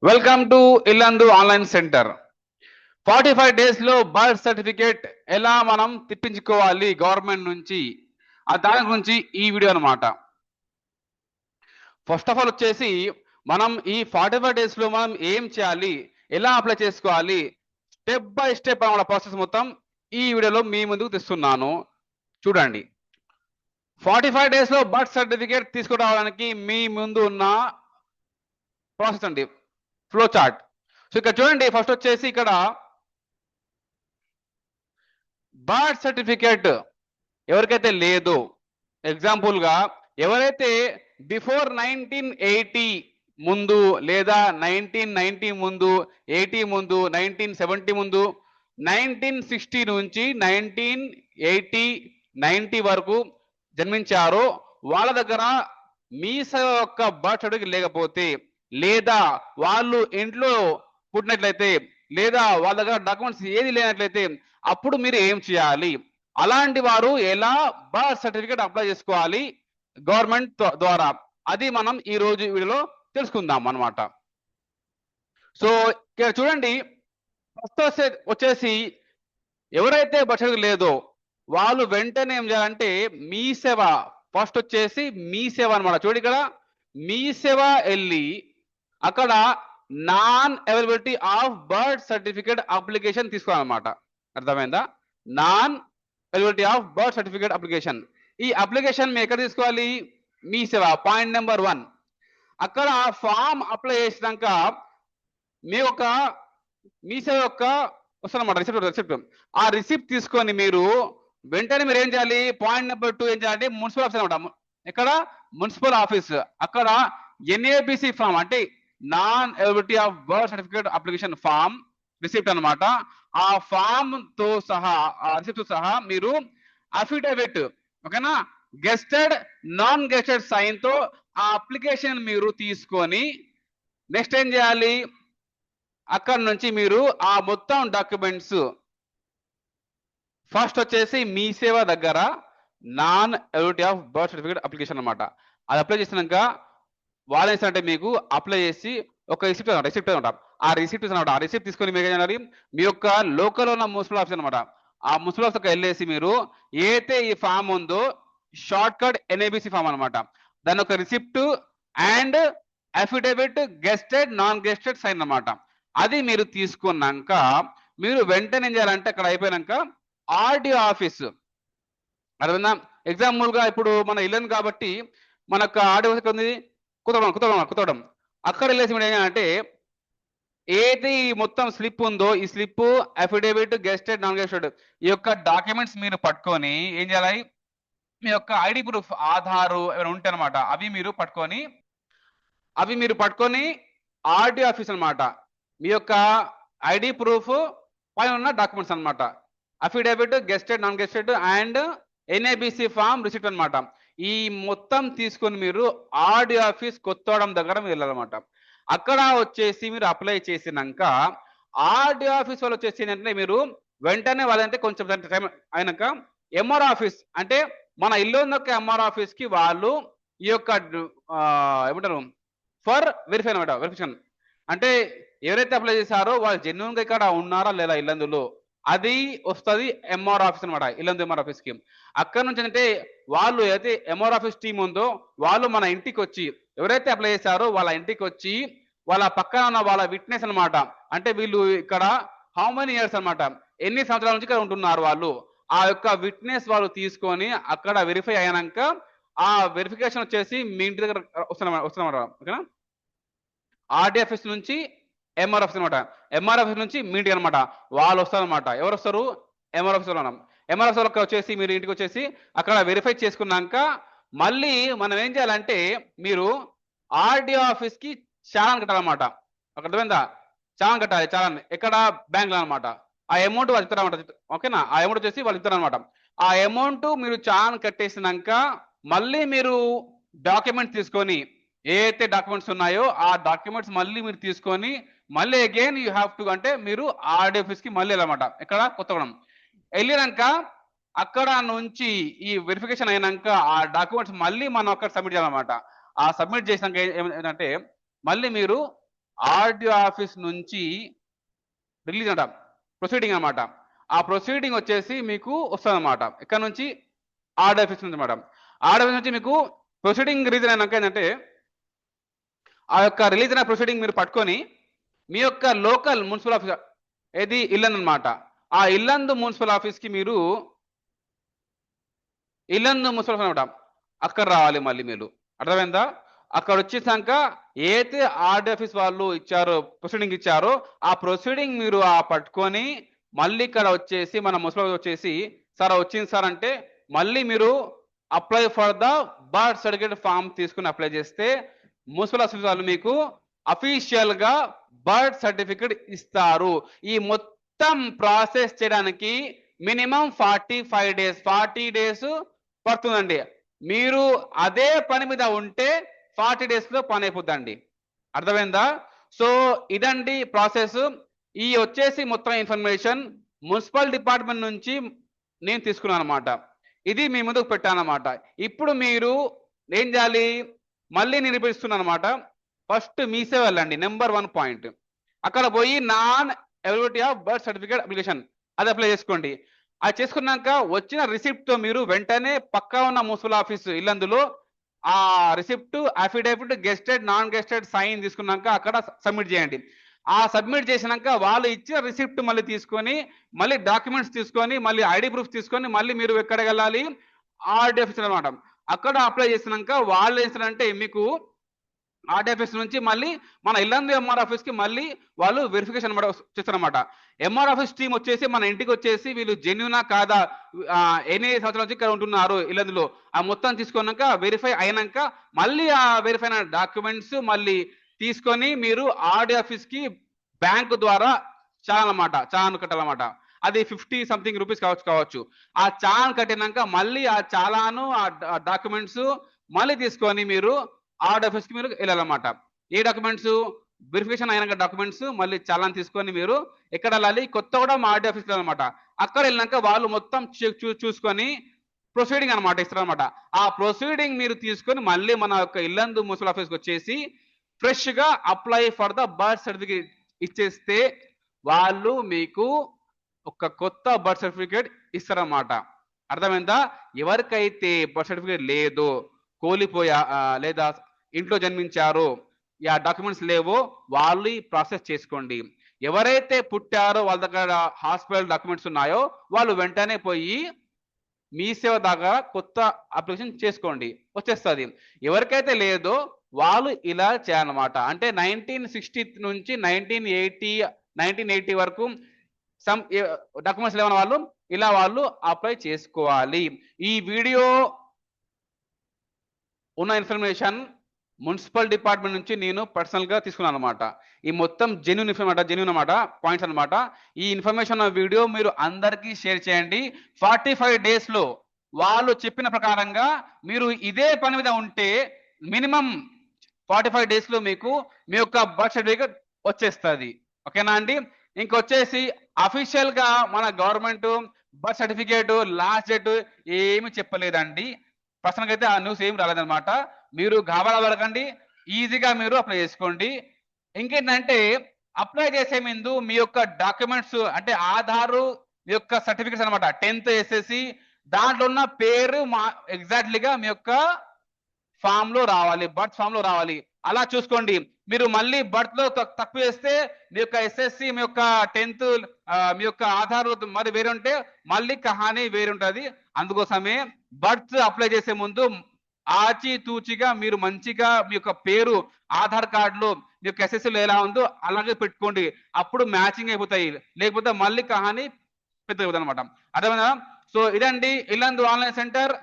Welcome to Yellandu online center. 45 days లో birth certificate ఎలా మనం తెప్పించుకోవాలి గవర్నమెంట్ నుంచి, దాని గురించి ఈ వీడియో అనమాట. ఫస్ట్ ఆఫ్ ఆల్ వచ్చేసి మనం ఈ 45 డేస్ లో మనం ఏం చేయాలి, ఎలా అప్లై చేసుకోవాలి, స్టెప్ బై స్టెప్ మన ప్రాసెస్ మొత్తం ఈ వీడియోలో మీ ముందుకు తెస్తున్నాను. చూడండి. 45 డేస్ లో బర్త్ సర్టిఫికేట్ తీసుకురావడానికి మీ ముందు ఉన్న ప్రాసెస్ అండి, ఫ్లో చార్ట్. సో ఇక్కడ చూడండి, ఫస్ట్ వచ్చేసి ఇక్కడ బర్త్ సర్టిఫికేట్ ఎవరికైతే లేదో, ఎగ్జాంపుల్ గా ఎవరైతే బిఫోర్ 1980 ముందు లేదా 1990 ముందు, 80 ముందు, 1970 ముందు, 1960 నుంచి 1980, 90 వరకు జన్మించారో వాళ్ళ దగ్గర మీ యొక్క బర్త్ సర్టిఫికేట్ లేకపోతే, లేదా వాళ్ళు ఇంట్లో పుట్టినట్లయితే, లేదా వాళ్ళ దగ్గర డాక్యుమెంట్స్ ఏది లేనట్లయితే అప్పుడు మీరు ఏం చేయాలి, అలాంటి వారు ఎలా బర్త్ సర్టిఫికేట్ అప్లై చేసుకోవాలి గవర్నమెంట్ ద్వారా, అది మనం ఈ రోజు వీడియోలో తెలుసుకుందాం అన్నమాట. సో ఇక్కడ చూడండి, ఫస్ట్ వచ్చేసి ఎవరైతే బర్త్ సర్టిఫికేట్ లేదో వాళ్ళు వెంటనే ఏం చేయాలంటే మీ సేవ, ఫస్ట్ వచ్చేసి మీ సేవ అనమాట. చూడండి ఇక్కడ మీ సేవ వెళ్ళి అక్కడ non availability of birth certificate application తీసుకోవాలన్నమాట. అర్థమైందా? Non availability of birth certificate application. ఈ అప్లికేషన్ మీరు ఎక్కడ తీసుకోవాలి? మీ సేవ పాయింట్ నెంబర్ 1. అక్కడ ఫామ్ అప్లై చేసినాక మీ యొక్క మీ సేవ యొక్క వస్తుందన్నమాట రిసిప్ట్. ఆ రిసిప్ట్ తీసుకొని మీరు వెంటనే మీరు ఏం చేయాలి? పాయింట్ నెంబర్ 2 ఏం చేయాలంటే మున్సిపల్ ఆఫీస్ అనమాట. ఇక్కడ మున్సిపల్ ఆఫీస్ అక్కడ ఎన్ఏబిసి ఫామ్ అంటే non availability of birth certificate application form receipt అన్నమాట. ఆ ఫామ్ తో సహా, ఆ రిసిప్ట్ తో సహా మీరు అఫిడవిట్, ఓకేనా, గెస్టెడ్ నాన్ గెస్టెడ్ సైన్ తో ఆ అప్లికేషన్ మీరు తీసుకొని నెక్స్ట్ ఏం చేయాలి? అక్కడ నుంచి మీరు ఆ మొత్తం డాక్యుమెంట్స్ ఫస్ట్ వచ్చేసి మీ సేవ దగ్గర non availability of birth certificate application అనమాట. అది అప్లై చేసినాక వాళ్ళు ఏంటంటే మీకు అప్లై చేసి ఒక రిసిప్ట్ అనమాట. ఆ రిసిప్ట్ అనమాట. ఆ రిసిప్ట్ తీసుకొని మీరు ఏం చేయాలి? మీ యొక్క లోకల్ ఉన్న మున్సిపల్ ఆఫీస్ అనమాట. ఆ మున్సిపల్ ఆఫీస్ వెళ్ళేసి మీరు ఏదైతే ఈ ఫామ్ ఉందో షార్ట్ కట్ ఎన్ఏబిసి ఫామ్ అనమాట, దాని ఒక receipt and affidavit gazetted non gazetted sign అనమాట. అది మీరు తీసుకున్నాక మీరు వెంటనే ఏం చేయాలంటే అక్కడ అయిపోయినాక ఆర్డీఓ ఆఫీస్, అర్థమైందా? ఎగ్జాంపుల్ గా ఇప్పుడు మన ఇల్లు కాబట్టి మనకు ఆర్డీఓ ఆఫీస్ ఉంది కుతవడం. అక్కడ వెళ్ళేసి మీరు ఏం చేయాలంటే ఏది మొత్తం స్లిప్ ఉందో ఈ స్లిప్, అఫిడవిట్, గెస్టెడ్ నాన్ గెస్టెడ్ ఈ యొక్క డాక్యుమెంట్స్ మీరు పట్టుకొని ఏం చేయాలి? మీ యొక్క ఐడి ప్రూఫ్, ఆధారు ఏమైనా ఉంటే అనమాట, అవి మీరు పట్టుకొని ఆర్డీఓ ఆఫీస్ అనమాట. మీ యొక్క ఐడి ప్రూఫ్ పైన ఉన్న డాక్యుమెంట్స్ అనమాట, affidavit, gazetted non gazetted and NABC form receipt అనమాట. ఈ మొత్తం తీసుకొని మీరు ఆర్డీఓ ఆఫీస్ కొత్తగూడెం దగ్గర మీరు వెళ్ళాలన్నమాట. అక్కడ వచ్చేసి మీరు అప్లై చేసినాక ఆర్డీఓ ఆఫీస్ వాళ్ళు వచ్చేసి ఏంటంటే మీరు వెంటనే వాళ్ళంటే కొంచెం టైం అయినాక ఎంఆర్ ఆఫీస్ అంటే మన ఇల్లు ఉన్న ఎంఆర్ ఆఫీస్ కి వాళ్ళు ఈ యొక్క ఏమంటారు ఫర్ వెరిఫై అనమాట, వెరిఫికేషన్ అంటే ఎవరైతే అప్లై చేశారో వాళ్ళు జెన్యున్ గా ఇక్కడ ఉన్నారా లేదా ఇల్లందులో, అది వస్తుంది ఎంఆర్ ఆఫీస్ అనమాట, ఇల్లందు ఎంఆర్ ఆఫీస్ కి. అక్కడ నుంచి అంటే వాళ్ళు ఏదైతే ఎంఆర్ ఆఫీస్ టీం ఉందో వాళ్ళు మన ఇంటికి వచ్చి, ఎవరైతే అప్లై చేశారో వాళ్ళ ఇంటికి వచ్చి వాళ్ళ పక్కన ఉన్న వాళ్ళ విట్నెస్ అనమాట, అంటే వీళ్ళు ఇక్కడ హౌ మెనీ ఇయర్స్ అనమాట, ఎన్ని సంవత్సరాల నుంచి ఇక్కడ ఉంటున్నారు వాళ్ళు, ఆ యొక్క విట్నెస్ వాళ్ళు తీసుకొని అక్కడ వెరిఫై అయినాక ఆ వెరిఫికేషన్ వచ్చేసి మీ ఇంటి దగ్గర వస్తున్నమాట. ఓకేనా? ఆర్డీ ఆఫీస్ నుంచి ఎంఆర్ ఆఫీస్ అనమాట, ఎంఆర్ ఆఫీస్ నుంచి మీ ఇంటికి అనమాట వాళ్ళు వస్తారనమాట. ఎవరు వస్తారు? ఎంఆర్ ఆఫీస్ వాళ్ళు. ఎంఆర్ ఆఫీస్ వాళ్ళకి వచ్చేసి మీరు ఇంటికి వచ్చేసి అక్కడ వెరిఫై చేసుకున్నాక మళ్ళీ మనం ఏం చేయాలంటే మీరు ఆర్డీఓ ఆఫీస్ కి చాలాన్ కట్టాలన్నమాట. అక్కడ అర్థమైందా? చాలాన్ కట్టాలి. చాలాన్ ఎక్కడ? బ్యాంక్ లో అనమాట. ఆ అమౌంట్ వాళ్ళు ఇస్తారనమాట. ఓకేనా? ఆ అమౌంట్ వచ్చేసి వాళ్ళు ఇస్తారనమాట. ఆ అమౌంట్ మీరు చాలాన్ కట్టేసినాక మళ్ళీ మీరు డాక్యుమెంట్స్ తీసుకొని ఏదైతే డాక్యుమెంట్స్ ఉన్నాయో ఆ డాక్యుమెంట్స్ మళ్ళీ మీరు తీసుకొని మళ్ళీ అగైన్ యూ హ్యావ్ టు అంటే మీరు ఆర్డీ ఆఫీస్ కి మళ్ళీ వెళ్ళాలన్నమాట. ఇక్కడ కొత్తగూడెం వెళ్ళినాక అక్కడ నుంచి ఈ వెరిఫికేషన్ అయినాక ఆ డాక్యుమెంట్స్ మళ్ళీ మనం అక్కడ సబ్మిట్ చేయాలన్నమాట. ఆ సబ్మిట్ చేసినాక ఏంటంటే మళ్ళీ మీరు ఆర్డిఓ ఆఫీస్ నుంచి రిలీజ్ అంట, ప్రొసీడింగ్ అనమాట. ఆ ప్రొసీడింగ్ వచ్చేసి మీకు వస్తుంది అనమాట. ఇక్కడ నుంచి ఆర్డిఓ ఆఫీస్ నుంచి అనమాట. ఆర్డిఓ ఆఫీస్ నుంచి మీకు ప్రొసీడింగ్ రిలీజ్ అయినాక ఏంటంటే ఆ యొక్క రిలీజ్ అయిన ప్రొసీడింగ్ మీరు పట్టుకొని మీ యొక్క లోకల్ మున్సిపల్ ఆఫీస్ ఏది ఇల్లందు అనమాట, ఆ ఇల్లందు మున్సిపల్ ఆఫీస్కి మీరు ఇల్లందు మున్సిపల్ ఆఫీస్ అనమాట అక్కడ రావాలి. మళ్ళీ మీరు అర్థమైందా? అక్కడ వచ్చేసాక ఏదైతే ఆర్డీ ఆఫీస్ వాళ్ళు ఇచ్చారో ప్రొసీడింగ్ ఇచ్చారో ఆ ప్రొసీడింగ్ మీరు ఆ పట్టుకొని మళ్ళీ ఇక్కడ వచ్చేసి మన మున్సిపల్ వచ్చేసి సార్ వచ్చింది సార్ అంటే మళ్ళీ మీరు apply for the birth certificate form తీసుకుని అప్లై చేస్తే మున్సిపల్ ఆఫీస్ వాళ్ళు మీకు అఫీషియల్ గా బర్త్ సర్టిఫికేట్ ఇస్తారు. ఈ మొత్తం ప్రాసెస్ చేయడానికి మినిమం 45 డేస్ 40 డేస్ పడుతుందండి. మీరు అదే పని మీద ఉంటే 40 డేస్ లో పని అయిపోద్దండి. అర్థమైందా? సో ఇదండి ప్రాసెస్. ఈ వచ్చేసి మొత్తం ఇన్ఫర్మేషన్ మున్సిపల్ డిపార్ట్మెంట్ నుంచి నేను తీసుకున్నాను అనమాట. ఇది మీ ముందుకు పెట్టాను అనమాట. ఇప్పుడు మీరు ఏం చేయాలి, మళ్ళీ నేను నిరూపిస్తున్నాను అనమాట. ఫస్ట్ మీ సేవ వెళ్ళండి, నెంబర్ 1 పాయింట్. అక్కడ పోయి non availability of birth certificate application అది అప్లై చేసుకోండి. అది చేసుకున్నాక వచ్చిన రిసిప్ట్ తో మీరు వెంటనే పక్కా ఉన్న మున్సిపల్ ఆఫీస్ ఇల్లందులో ఆ receipt, affidavit, gazetted, non gazetted sign తీసుకున్నాక అక్కడ సబ్మిట్ చేయండి. ఆ సబ్మిట్ చేసినాక వాళ్ళు ఇచ్చిన రిసిప్ట్ మళ్ళీ తీసుకొని మళ్ళీ డాక్యుమెంట్స్ తీసుకొని మళ్ళీ ఐడి ప్రూఫ్ తీసుకొని మళ్ళీ మీరు ఎక్కడికి వెళ్ళాలి, ఆర్డీ ఆఫీస్ అనమాట. అక్కడ అప్లై చేసినాక వాళ్ళు ఏం చేస్తారంటే మీకు ఆర్డీ ఆఫీస్ నుంచి మళ్ళీ మన ఇల్లందు ఎంఆర్ ఆఫీస్ కి మళ్ళీ వాళ్ళు వెరిఫికేషన్ అనమాట చేస్తారనమాట. ఎంఆర్ ఆఫీస్ టీం వచ్చేసి మన ఇంటికి వచ్చేసి వీళ్ళు జెన్యునా కాదా, ఎన్ని సంవత్సరాల నుంచి ఇక్కడ ఉంటున్నారు ఇల్లందులో ఆ మొత్తం తీసుకున్నాక వెరిఫై అయినాక మళ్ళీ ఆ వెరిఫై అయిన డాక్యుమెంట్స్ మళ్ళీ తీసుకొని మీరు ఆర్డీ ఆఫీస్ కి బ్యాంకు ద్వారా చాలాన్ కట్టాలన్నమాట. అది 50 సంథింగ్ రూపీస్ కావచ్చు. ఆ చాలాన్ కట్టినాక మళ్ళీ ఆ చాలాను ఆ డాక్యుమెంట్స్ మళ్ళీ తీసుకొని మీరు ఆర్డీ ఆఫీస్ కి మీరు వెళ్ళాలన్నమాట. ఏ డాక్యుమెంట్స్, వెరిఫికేషన్ అయినాక డాక్యుమెంట్స్ మళ్ళీ చాలాన్ తీసుకొని మీరు ఎక్కడ వెళ్ళాలి, కొత్తగూడెం ఆర్డీ ఆఫీస్ అనమాట. అక్కడ వెళ్ళినాక వాళ్ళు మొత్తం చూసుకొని ప్రొసీడింగ్ అనమాట ఇస్తారనమాట. ఆ ప్రొసీడింగ్ మీరు తీసుకొని మళ్ళీ మన యొక్క ఇల్లందు మున్సిపల్ ఆఫీస్కి వచ్చేసి ఫ్రెష్ గా apply for the birth certificate ఇచ్చేస్తే వాళ్ళు మీకు ఒక కొత్త బర్త్ సర్టిఫికేట్ ఇస్తారన్నమాట. అర్థమైందా? ఎవరికైతే బర్త్ సర్టిఫికేట్ లేదో, కోల్పోయా లేదా ఇంట్లో జన్మించారో, ఆ డాక్యుమెంట్స్ లేవో వాళ్ళు ఈ ప్రాసెస్ చేసుకోండి. ఎవరైతే పుట్టారో వాళ్ళ దగ్గర హాస్పిటల్ డాక్యుమెంట్స్ ఉన్నాయో వాళ్ళు వెంటనే పోయి మీ సేవ దాకా కొత్త అప్లికేషన్ చేసుకోండి, వచ్చేస్తుంది. ఎవరికైతే లేదో వాళ్ళు ఇలా చేయాలన్నమాట. అంటే 1960 నుంచి 1980 వరకు సమ్ డాక్యుమెంట్స్ లేవన్న వాళ్ళు ఇలా వాళ్ళు అప్లై చేసుకోవాలి. ఈ వీడియో ఉన్న ఇన్ఫర్మేషన్ మున్సిపల్ డిపార్ట్మెంట్ నుంచి నేను పర్సనల్ గా తీసుకున్నాను అనమాట. ఈ మొత్తం జెన్యూన్ అన్నమాట పాయింట్స్ అనమాట. ఈ ఇన్ఫర్మేషన్ వీడియో మీరు అందరికీ షేర్ చేయండి. 45 డేస్ లో వాళ్ళు చెప్పిన ప్రకారంగా మీరు ఇదే పని మీద ఉంటే మినిమం 45 డేస్ లో మీకు మీ యొక్క బర్త్ సర్టిఫికేట్ వచ్చేస్తుంది. ఓకేనా అండి? ఇంకొచ్చేసి అఫీషియల్ గా మన government birth certificate last date ఏమి చెప్పలేదండి. పర్సనల్ గా అయితే ఆ న్యూస్ ఏం రాలేదన్నమాట. మీరు గాబరా పడకండి, ఈజీగా మీరు అప్లై చేసుకోండి. ఇంకేంటంటే అప్లై చేసే ముందు మీ యొక్క డాక్యుమెంట్స్ అంటే ఆధారు, మీ యొక్క సర్టిఫికేట్స్ అనమాట, 10th SSC దాంట్లో ఉన్న పేరు ఎగ్జాక్ట్లీగా మీ యొక్క ఫామ్ లో రావాలి, బర్త్ ఫామ్ లో రావాలి. అలా చూసుకోండి. మీరు మళ్ళీ బర్త్ లో తక్కువ వేస్తే మీ యొక్క SSC, మీ యొక్క 10th, మీ యొక్క ఆధార్ మరి వేరే ఉంటే మళ్ళీ కహానీ వేరే ఉంటుంది. అందుకోసమే బర్త్ అప్లై చేసే ముందు ఆచితూచిగా మీరు మంచిగా మీ యొక్క పేరు ఆధార్ కార్డులో మీ యొక్క SSCలో ఎలా ఉందో అలాగే పెట్టుకోండి. అప్పుడు మ్యాచింగ్ అయిపోతాయి, లేకపోతే మళ్ళీ కహానీ పెద్దగా అవుతుంది అనమాట. అర్థమైందా? సో ఇదండి ఇల్లందు ఆన్లైన్ సెంటర్.